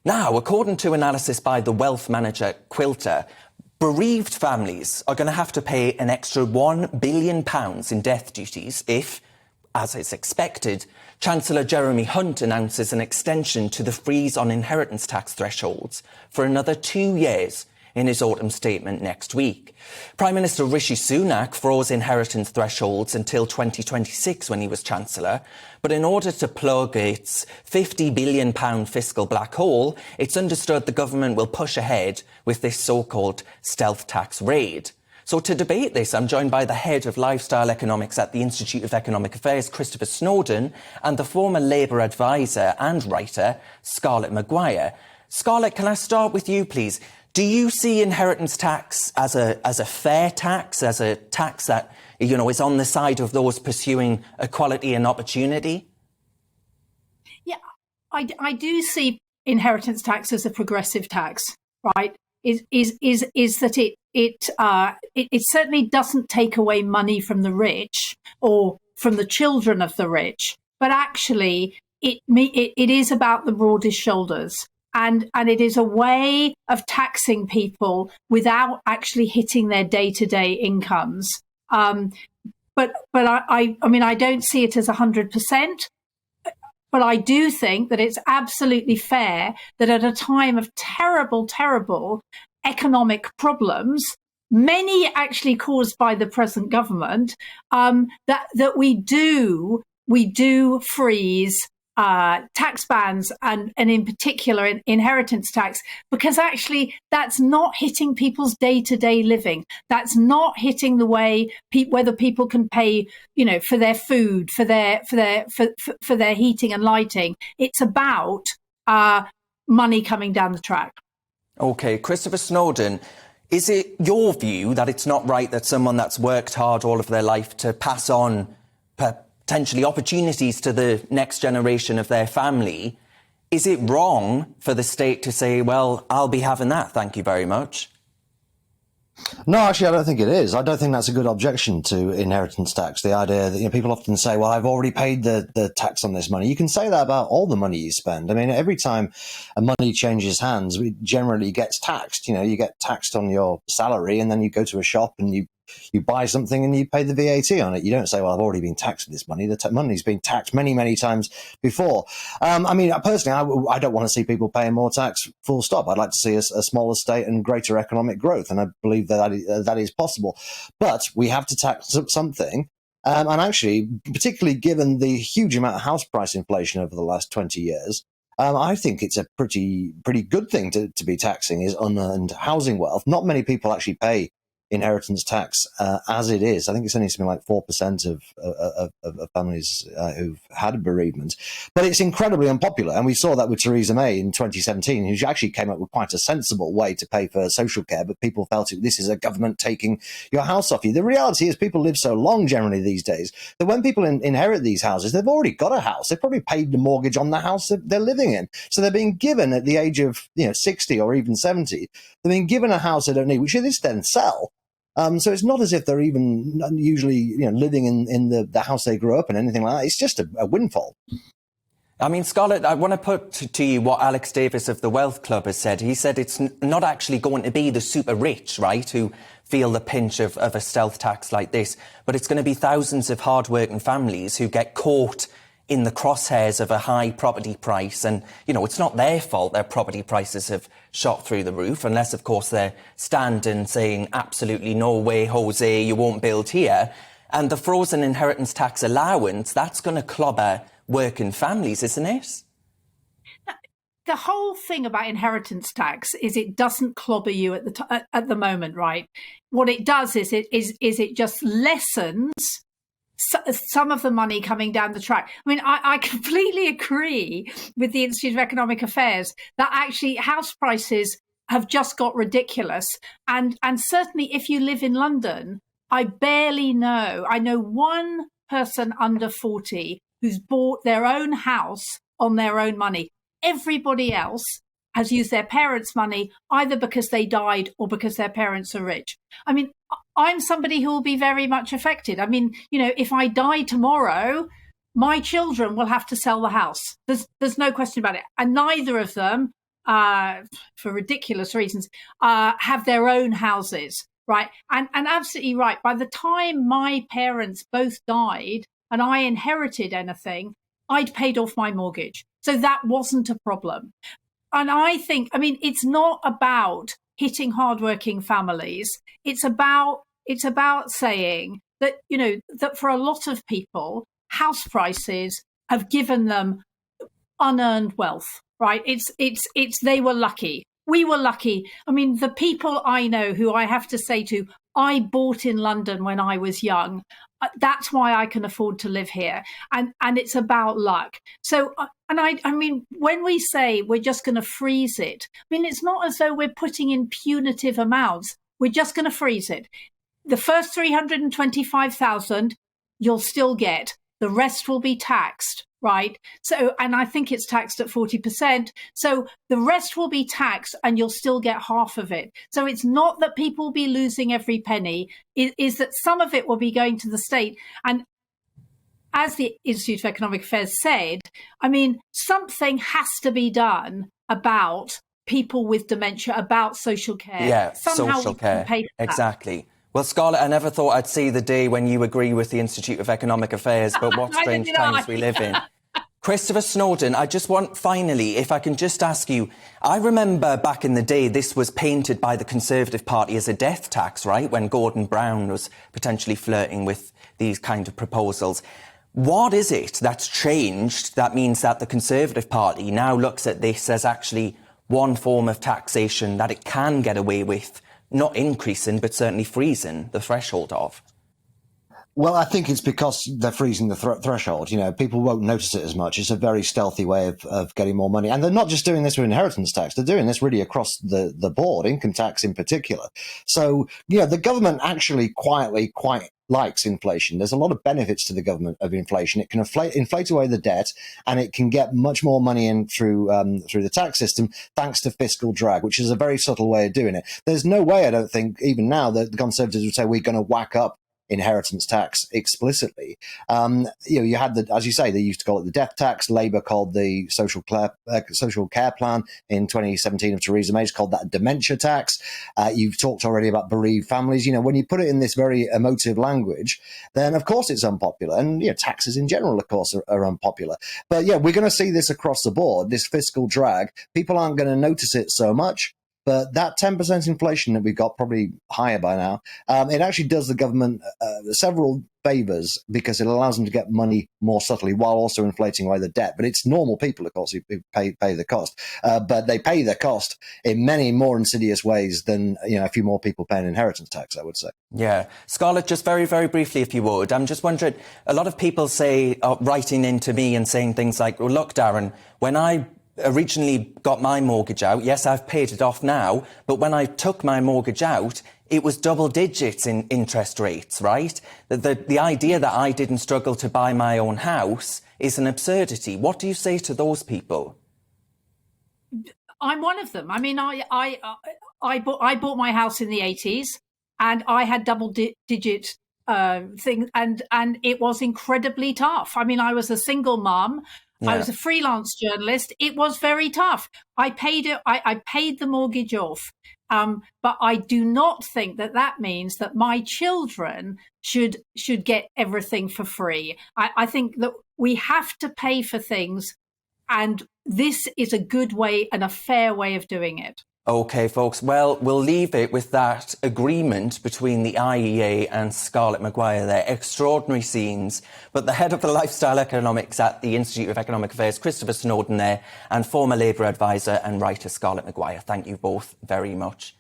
Now, according to analysis by the wealth manager Quilter, bereaved families are going to have to pay an extra £1 billion in death duties if, as is expected, Chancellor Jeremy Hunt announces an extension to the freeze on inheritance tax thresholds for another 2 years in his autumn statement next week. Prime Minister Rishi Sunak froze inheritance thresholds until 2026 when he was Chancellor, but in order to plug its £50 billion fiscal black hole, it's understood the government will push ahead with this so-called stealth tax raid. So to debate this, I'm joined by the head of lifestyle economics at the Institute of Economic Affairs, Christopher Snowdon, and the former Labour advisor and writer, Scarlett Maguire. Scarlett, can I start with you, please? Do you see inheritance tax as a fair tax, as a tax that, you know, is on the side of those pursuing equality and opportunity? Yeah, I do see inheritance tax as a progressive tax, right? Is that it certainly doesn't take away money from the rich or from the children of the rich, but actually it is about the broadest shoulders. And it is a way of taxing people without actually hitting their day-to-day incomes. But I mean, I don't see it as 100%. But I do think that it's absolutely fair that at a time of terrible, terrible economic problems, many actually caused by the present government, that we do freeze tax bans and in particular inheritance tax, because actually that's not hitting people's day-to-day living. That's not hitting the way whether people can pay, you know, for their food, for their heating and lighting. It's about money coming down the track. OK, Christopher Snowdon, is it your view that it's not right that someone that's worked hard all of their life to pass on potentially opportunities to the next generation of their family, is it wrong for the state to say, well, I'll be having that, thank you very much? No, actually, I don't think it is. I don't think that's a good objection to inheritance tax. The idea that, you know, people often say, well, I've already paid the tax on this money. You can say that about all the money you spend. I mean, every time a money changes hands, it generally gets taxed. You know, you get taxed on your salary and then you go to a shop and you buy something and you pay the VAT on it. You don't say, well, I've already been taxed with this money. The money's been taxed many, many times before. I mean, personally, I don't want to see people paying more tax, full stop. I'd like to see a smaller state and greater economic growth. And I believe that is possible. But we have to tax something. And actually, particularly given the huge amount of house price inflation over the last 20 years, I think it's a pretty good thing to be taxing is unearned housing wealth. Not many people actually pay inheritance tax as it is. I think it's only something like 4% of families who've had a bereavement. But it's incredibly unpopular. And we saw that with Theresa May in 2017, who actually came up with quite a sensible way to pay for social care. But people felt this is a government taking your house off you. The reality is people live so long generally these days that when people inherit these houses, they've already got a house. They've probably paid the mortgage on the house that they're living in. So they're being given at the age of 60 or even 70, they're being given a house they don't need, which they then sell. So it's not as if they're even usually living in the house they grew up in, anything like that. It's just a windfall. I mean, Scarlett, I want to put to you what Alex Davis of the Wealth Club has said. He said it's not actually going to be the super rich, right, who feel the pinch of a stealth tax like this, but it's going to be thousands of hard-working families who get caught in the crosshairs of a high property price. And, it's not their fault their property prices have shot through the roof, unless, of course, they're standing saying, absolutely no way, Jose, you won't build here. And the frozen inheritance tax allowance, that's going to clobber working families, isn't it? The whole thing about inheritance tax is it doesn't clobber you at the moment, right? What it does is it just lessens some of the money coming down the track. I mean, I completely agree with the Institute of Economic Affairs that actually house prices have just got ridiculous. And certainly if you live in London, I know one person under 40 who's bought their own house on their own money. Everybody else has used their parents' money either because they died or because their parents are rich. I mean, I'm somebody who will be very much affected. I mean, if I die tomorrow, my children will have to sell the house. There's no question about it. And neither of them for ridiculous reasons, have their own houses, right? And absolutely right. By the time my parents both died and I inherited anything, I'd paid off my mortgage. So that wasn't a problem. And I think, I mean, it's not about hitting hardworking families. It's about saying that, you know, that for a lot of people, house prices have given them unearned wealth, right? It's they were lucky. We were lucky. I mean, the people I know who I have to say to, I bought in London when I was young. That's why I can afford to live here. And it's about luck. So, and I mean, when we say we're just going to freeze it, I mean, it's not as though we're putting in punitive amounts. We're just going to freeze it. The first 325,000 you'll still get. The rest will be taxed, right? So, and I think it's taxed at 40%. So the rest will be taxed and you'll still get half of it. So it's not that people will be losing every penny. It is that some of it will be going to the state. And as the Institute of Economic Affairs said, I mean, something has to be done about people with dementia, about social care. Yeah, somehow social care. Pay for that. Exactly. Well, Scarlett, I never thought I'd see the day when you agree with the Institute of Economic Affairs, but what strange times we live in. Christopher Snowdon, I just want, finally, if I can just ask you, I remember back in the day this was painted by the Conservative Party as a death tax, right, when Gordon Brown was potentially flirting with these kind of proposals. What is it that's changed that means that the Conservative Party now looks at this as actually one form of taxation that it can get away with, not increasing, but certainly freezing the threshold of? Well, I think it's because they're freezing the threshold. You know, people won't notice it as much. It's a very stealthy way of getting more money. And they're not just doing this with inheritance tax. They're doing this really across the board, income tax in particular. So, you know, the government actually quietly quite likes inflation. There's a lot of benefits to the government of inflation. It can inflate away the debt, and it can get much more money in through the tax system, thanks to fiscal drag, which is a very subtle way of doing it. There's no way, I don't think, even now, that the Conservatives would say we're going to whack up inheritance tax explicitly. You know, you had as you say, they used to call it the death tax. Labour called the social care plan in 2017 of Theresa May called that a dementia tax. You've talked already about bereaved families. You know, when you put it in this very emotive language, then of course it's unpopular. And, you know, taxes in general, of course, are unpopular. But yeah, we're going to see this across the board, this fiscal drag. People aren't going to notice it so much. But that 10% inflation that we've got, probably higher by now, it actually does the government several favours because it allows them to get money more subtly while also inflating away the debt. But it's normal people, of course, who pay the cost. But they pay the cost in many more insidious ways than, you know, a few more people paying inheritance tax, I would say. Yeah. Scarlett, just very, very briefly, if you would. I'm just wondering, a lot of people say, writing into me and saying things like, well, look, Darren, when I originally got my mortgage out, yes, I've paid it off now, but when I took my mortgage out, it was double digits in interest rates, right? The idea that I didn't struggle to buy my own house is an absurdity. What do you say to those people? I'm one of them. I mean, I bought my house in the 80s, and I had double-digit things, and it was incredibly tough. I mean, I was a single mum. Yeah. I was a freelance journalist. It was very tough. I paid it. I paid the mortgage off. But I do not think that means that my children should get everything for free. I think that we have to pay for things, and this is a good way and a fair way of doing it. OK, folks, well, we'll leave it with that agreement between the IEA and Scarlett Maguire there. Extraordinary scenes. But the head of the lifestyle economics at the Institute of Economic Affairs, Christopher Snowdon there, and former Labour advisor and writer Scarlett Maguire. Thank you both very much.